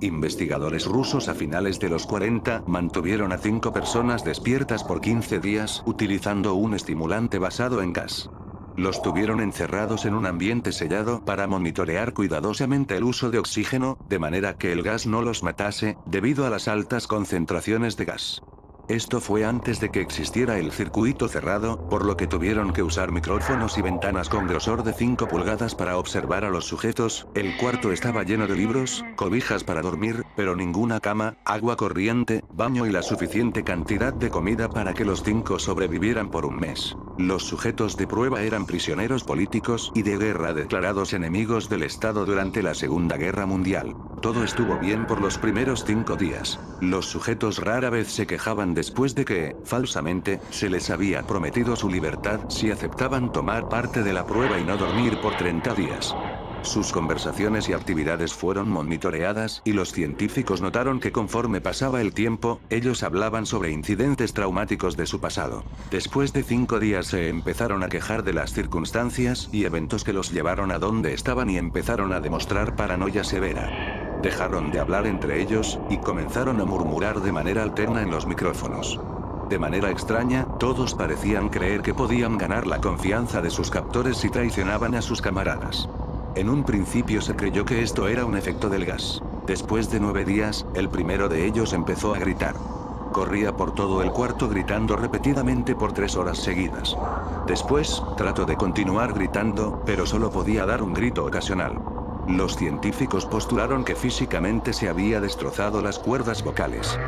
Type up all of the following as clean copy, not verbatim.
Investigadores rusos a finales de los 40 mantuvieron a 5 personas despiertas por 15 días utilizando un estimulante basado en gas. Los tuvieron encerrados en un ambiente sellado para monitorear cuidadosamente el uso de oxígeno, de manera que el gas no los matase, debido a las altas concentraciones de gas. Esto fue antes de que existiera el circuito cerrado, por lo que tuvieron que usar micrófonos y ventanas con grosor de 5 pulgadas para observar a los sujetos. El cuarto estaba lleno de libros, cobijas para dormir, pero ninguna cama, agua corriente, baño y la suficiente cantidad de comida para que los 5 sobrevivieran por un mes. Los sujetos de prueba eran prisioneros políticos y de guerra declarados enemigos del Estado durante la Segunda Guerra Mundial. Todo estuvo bien por los primeros 5 días. Los sujetos rara vez se quejaban después de que, falsamente, se les había prometido su libertad si aceptaban tomar parte de la prueba y no dormir por 30 días. Sus conversaciones y actividades fueron monitoreadas y los científicos notaron que conforme pasaba el tiempo, ellos hablaban sobre incidentes traumáticos de su pasado. Después de 5 días se empezaron a quejar de las circunstancias y eventos que los llevaron a donde estaban y empezaron a demostrar paranoia severa. Dejaron de hablar entre ellos y comenzaron a murmurar de manera alterna en los micrófonos. De manera extraña, todos parecían creer que podían ganar la confianza de sus captores si traicionaban a sus camaradas. En un principio se creyó que esto era un efecto del gas. Después de 9 días, el primero de ellos empezó a gritar. Corría por todo el cuarto gritando repetidamente por 3 horas seguidas. Después, trató de continuar gritando, pero solo podía dar un grito ocasional. Los científicos postularon que físicamente se había destrozado las cuerdas vocales.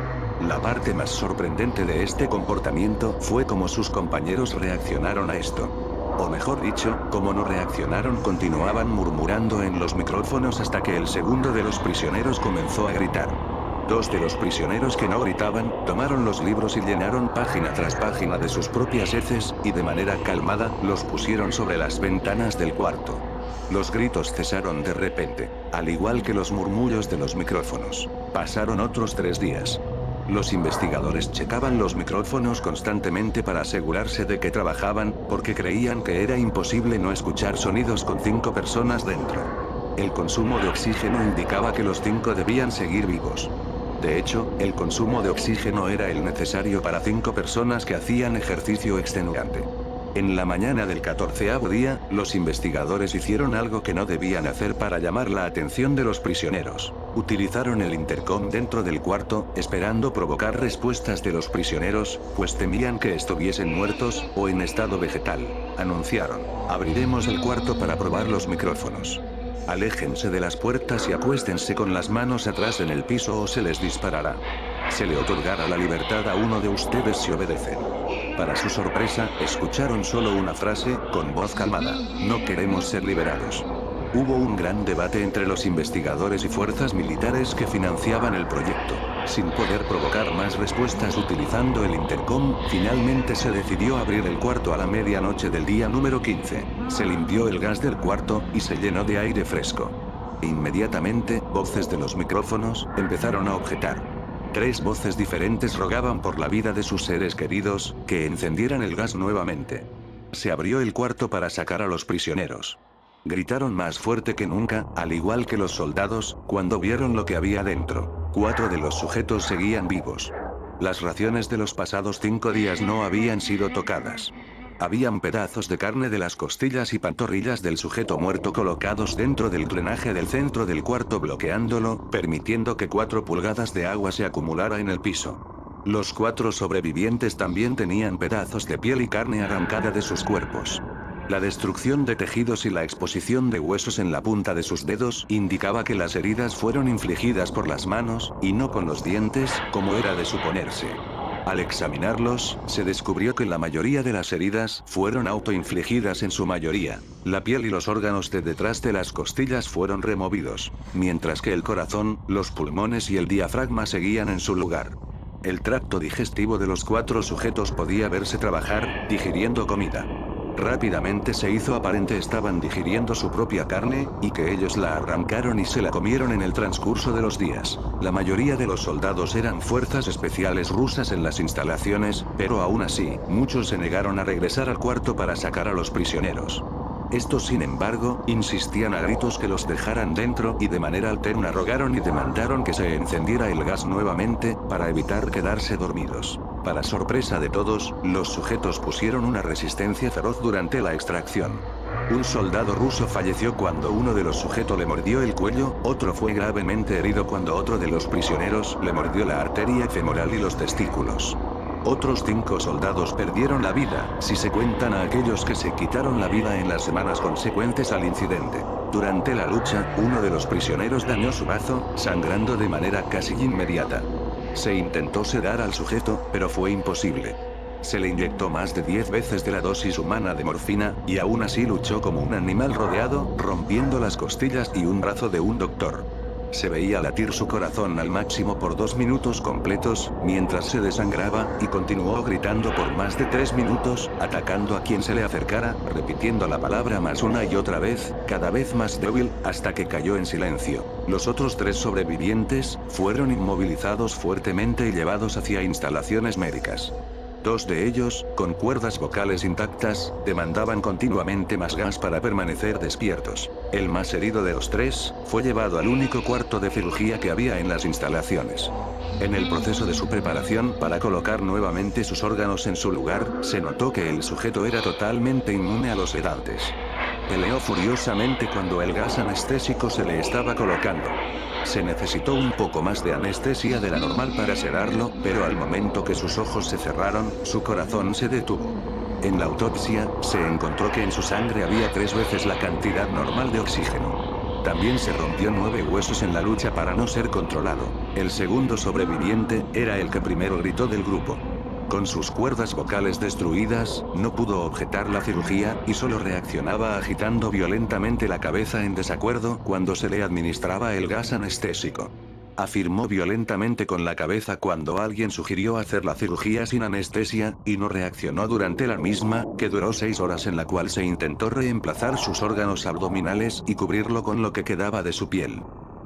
La parte más sorprendente de este comportamiento fue cómo sus compañeros reaccionaron a esto. O mejor dicho, como no reaccionaron, continuaban murmurando en los micrófonos hasta que el segundo de los prisioneros comenzó a gritar. 2 de los prisioneros que no gritaban, tomaron los libros y llenaron página tras página de sus propias heces, y de manera calmada, los pusieron sobre las ventanas del cuarto. Los gritos cesaron de repente, al igual que los murmullos de los micrófonos. Pasaron otros 3 días. Los investigadores checaban los micrófonos constantemente para asegurarse de que trabajaban, porque creían que era imposible no escuchar sonidos con 5 personas dentro. El consumo de oxígeno indicaba que los 5 debían seguir vivos. De hecho, el consumo de oxígeno era el necesario para 5 personas que hacían ejercicio extenuante. En la mañana del 14º día, los investigadores hicieron algo que no debían hacer para llamar la atención de los prisioneros. Utilizaron el intercom dentro del cuarto, esperando provocar respuestas de los prisioneros, pues temían que estuviesen muertos o en estado vegetal. Anunciaron: abriremos el cuarto para probar los micrófonos. Aléjense de las puertas y acuéstense con las manos atrás en el piso o se les disparará. Se le otorgará la libertad a uno de ustedes si obedecen. Para su sorpresa, escucharon solo una frase, con voz calmada: no queremos ser liberados. Hubo un gran debate entre los investigadores y fuerzas militares que financiaban el proyecto. Sin poder provocar más respuestas utilizando el intercom, finalmente se decidió abrir el cuarto a la medianoche del día número 15. Se limpió el gas del cuarto, y se llenó de aire fresco. Inmediatamente, voces de los micrófonos empezaron a objetar. 3 voces diferentes rogaban por la vida de sus seres queridos, que encendieran el gas nuevamente. Se abrió el cuarto para sacar a los prisioneros. Gritaron más fuerte que nunca, al igual que los soldados, cuando vieron lo que había dentro. 4 de los sujetos seguían vivos. Las raciones de los pasados 5 días no habían sido tocadas. Habían pedazos de carne de las costillas y pantorrillas del sujeto muerto colocados dentro del drenaje del centro del cuarto, bloqueándolo, permitiendo que 4 pulgadas de agua se acumulara en el piso. Los 4 sobrevivientes también tenían pedazos de piel y carne arrancada de sus cuerpos. La destrucción de tejidos y la exposición de huesos en la punta de sus dedos indicaba que las heridas fueron infligidas por las manos, y no con los dientes, como era de suponerse. Al examinarlos, se descubrió que la mayoría de las heridas fueron autoinfligidas en su mayoría. La piel y los órganos de detrás de las costillas fueron removidos, mientras que el corazón, los pulmones y el diafragma seguían en su lugar. El tracto digestivo de los 4 sujetos podía verse trabajar, digiriendo comida. Rápidamente se hizo aparente estaban digiriendo su propia carne, y que ellos la arrancaron y se la comieron en el transcurso de los días. La mayoría de los soldados eran fuerzas especiales rusas en las instalaciones, pero aún así, muchos se negaron a regresar al cuarto para sacar a los prisioneros. Estos sin embargo, insistían a gritos que los dejaran dentro y de manera alterna rogaron y demandaron que se encendiera el gas nuevamente, para evitar quedarse dormidos. Para sorpresa de todos, los sujetos pusieron una resistencia feroz durante la extracción. Un soldado ruso falleció cuando uno de los sujetos le mordió el cuello, otro fue gravemente herido cuando otro de los prisioneros le mordió la arteria femoral y los testículos. Otros 5 soldados perdieron la vida, si se cuentan a aquellos que se quitaron la vida en las semanas consecuentes al incidente. Durante la lucha, uno de los prisioneros dañó su bazo, sangrando de manera casi inmediata. Se intentó sedar al sujeto, pero fue imposible. Se le inyectó más de 10 veces de la dosis humana de morfina, y aún así luchó como un animal rodeado, rompiendo las costillas y un brazo de un doctor. Se veía latir su corazón al máximo por 2 minutos completos, mientras se desangraba, y continuó gritando por más de 3 minutos, atacando a quien se le acercara, repitiendo la palabra más una y otra vez, cada vez más débil, hasta que cayó en silencio. Los otros 3 sobrevivientes, fueron inmovilizados fuertemente y llevados hacia instalaciones médicas. 2 de ellos, con cuerdas vocales intactas, demandaban continuamente más gas para permanecer despiertos. El más herido de los 3, fue llevado al único cuarto de cirugía que había en las instalaciones. En el proceso de su preparación para colocar nuevamente sus órganos en su lugar, se notó que el sujeto era totalmente inmune a los sedantes. Peleó furiosamente cuando el gas anestésico se le estaba colocando. Se necesitó un poco más de anestesia de la normal para sedarlo, pero al momento que sus ojos se cerraron, su corazón se detuvo. En la autopsia, se encontró que en su sangre había 3 veces la cantidad normal de oxígeno. También se rompió 9 huesos en la lucha para no ser controlado. El segundo sobreviviente, era el que primero gritó del grupo. Con sus cuerdas vocales destruidas, no pudo objetar la cirugía, y solo reaccionaba agitando violentamente la cabeza en desacuerdo cuando se le administraba el gas anestésico. Afirmó violentamente con la cabeza cuando alguien sugirió hacer la cirugía sin anestesia, y no reaccionó durante la misma, que duró 6 horas en la cual se intentó reemplazar sus órganos abdominales y cubrirlo con lo que quedaba de su piel.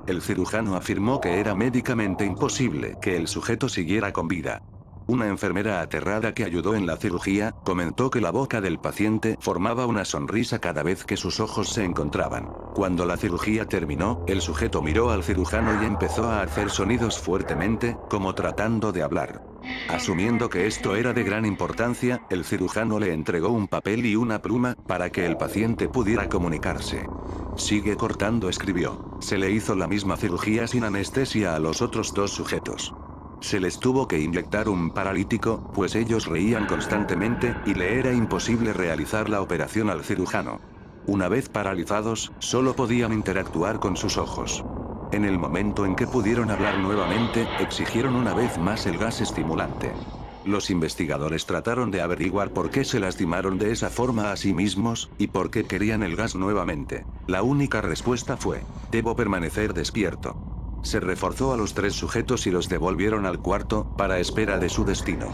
El cirujano afirmó que era médicamente imposible que el sujeto siguiera con vida. Una enfermera aterrada que ayudó en la cirugía, comentó que la boca del paciente formaba una sonrisa cada vez que sus ojos se encontraban. Cuando la cirugía terminó, el sujeto miró al cirujano y empezó a hacer sonidos fuertemente, como tratando de hablar. Asumiendo que esto era de gran importancia, el cirujano le entregó un papel y una pluma, para que el paciente pudiera comunicarse. Sigue cortando, escribió. Se le hizo la misma cirugía sin anestesia a los otros 2 sujetos. Se les tuvo que inyectar un paralítico, pues ellos reían constantemente, y le era imposible realizar la operación al cirujano. Una vez paralizados, solo podían interactuar con sus ojos. En el momento en que pudieron hablar nuevamente, exigieron una vez más el gas estimulante. Los investigadores trataron de averiguar por qué se lastimaron de esa forma a sí mismos, y por qué querían el gas nuevamente. La única respuesta fue: debo permanecer despierto. Se reforzó a los 3 sujetos y los devolvieron al cuarto, para espera de su destino.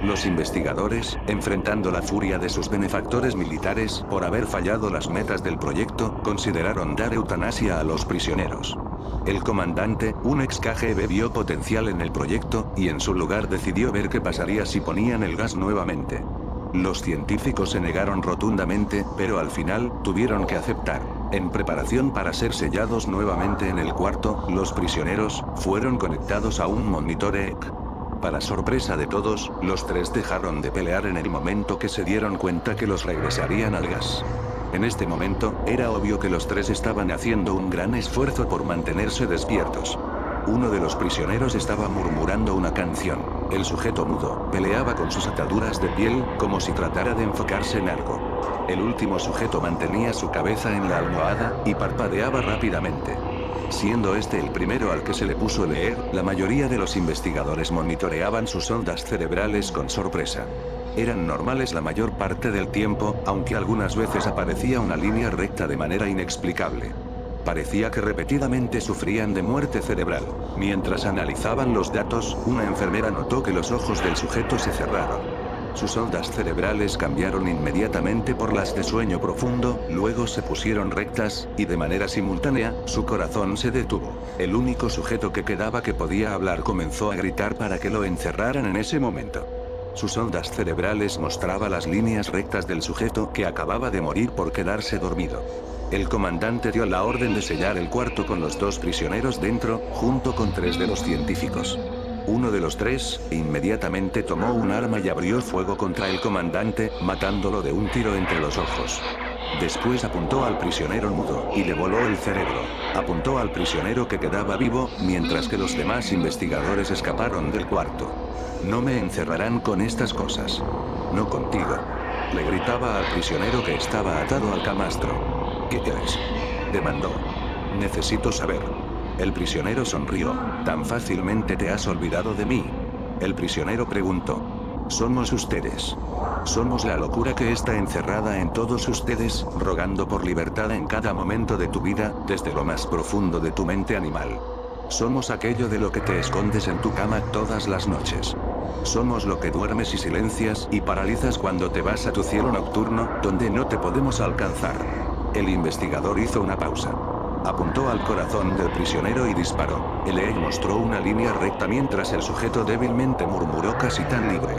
Los investigadores, enfrentando la furia de sus benefactores militares por haber fallado las metas del proyecto, consideraron dar eutanasia a los prisioneros. El comandante, un ex KGB, vio potencial en el proyecto, y en su lugar decidió ver qué pasaría si ponían el gas nuevamente. Los científicos se negaron rotundamente, pero al final, tuvieron que aceptar. En preparación para ser sellados nuevamente en el cuarto, los prisioneros fueron conectados a un monitor EEC. Para sorpresa de todos, los 3 dejaron de pelear en el momento que se dieron cuenta que los regresarían al gas. En este momento, era obvio que los 3 estaban haciendo un gran esfuerzo por mantenerse despiertos. Uno de los prisioneros estaba murmurando una canción. El sujeto mudo peleaba con sus ataduras de piel, como si tratara de enfocarse en algo. El último sujeto mantenía su cabeza en la almohada, y parpadeaba rápidamente. Siendo este el primero al que se le puso leer, la mayoría de los investigadores monitoreaban sus ondas cerebrales con sorpresa. Eran normales la mayor parte del tiempo, aunque algunas veces aparecía una línea recta de manera inexplicable. Parecía que repetidamente sufrían de muerte cerebral. Mientras analizaban los datos, una enfermera notó que los ojos del sujeto se cerraron. Sus ondas cerebrales cambiaron inmediatamente por las de sueño profundo, luego se pusieron rectas, y de manera simultánea, su corazón se detuvo. El único sujeto que quedaba que podía hablar comenzó a gritar para que lo encerraran en ese momento. Sus ondas cerebrales mostraba las líneas rectas del sujeto que acababa de morir por quedarse dormido. El comandante dio la orden de sellar el cuarto con los 2 prisioneros dentro, junto con 3 de los científicos. Uno de los 3, inmediatamente tomó un arma y abrió fuego contra el comandante, matándolo de un tiro entre los ojos. Después apuntó al prisionero mudo y le voló el cerebro. Apuntó al prisionero que quedaba vivo, mientras que los demás investigadores escaparon del cuarto. No me encerrarán con estas cosas. No contigo. Le gritaba al prisionero que estaba atado al camastro. ¿Qué eres? Demandó. Necesito saber. El prisionero sonrió. ¿Tan fácilmente te has olvidado de mí? El prisionero preguntó. Somos ustedes. Somos la locura que está encerrada en todos ustedes, rogando por libertad en cada momento de tu vida, desde lo más profundo de tu mente animal. Somos aquello de lo que te escondes en tu cama todas las noches. Somos lo que duermes y silencias y paralizas cuando te vas a tu cielo nocturno, donde no te podemos alcanzar. El investigador hizo una pausa. Apuntó al corazón del prisionero y disparó. El mostró una línea recta mientras el sujeto débilmente murmuró casi tan libre.